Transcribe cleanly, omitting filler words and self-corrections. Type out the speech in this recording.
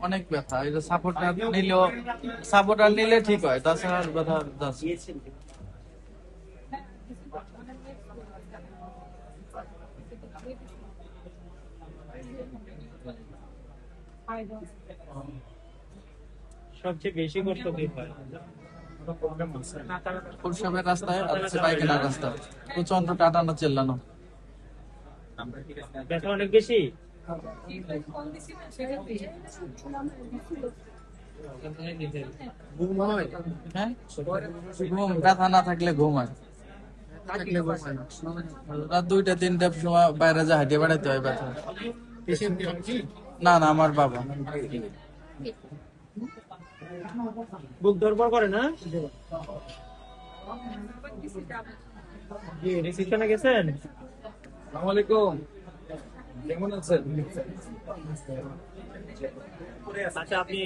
অনেক ব্যথা, এটা সাপোর্টার নিলে ঠিক হয়, তাছাড়া আর ব্যথা যাচ্ছে। সবচেয়ে বেশি কষ্ট কি হয়? প্রস্রাবের রাস্তায় আর হচ্ছে পায়খানার রাস্তা, প্রচন্ড টাটানো চেল্লানো। ব্যথা অনেক বেশি। হ্যাঁ, ঘুম, ব্যথা না থাকলে ঘুম হয়। রাত 2টা 3টার সময় বাইরে যা হাঁটিয়ে বেড়াইতে হয় ব্যথা। না না, আমার বাবা। বুক ধরপড় করে না? জি, রিসিপশনে গেছেন? আসসালামু আলাইকুম, কেমন আছেন? আচ্ছা, আপনি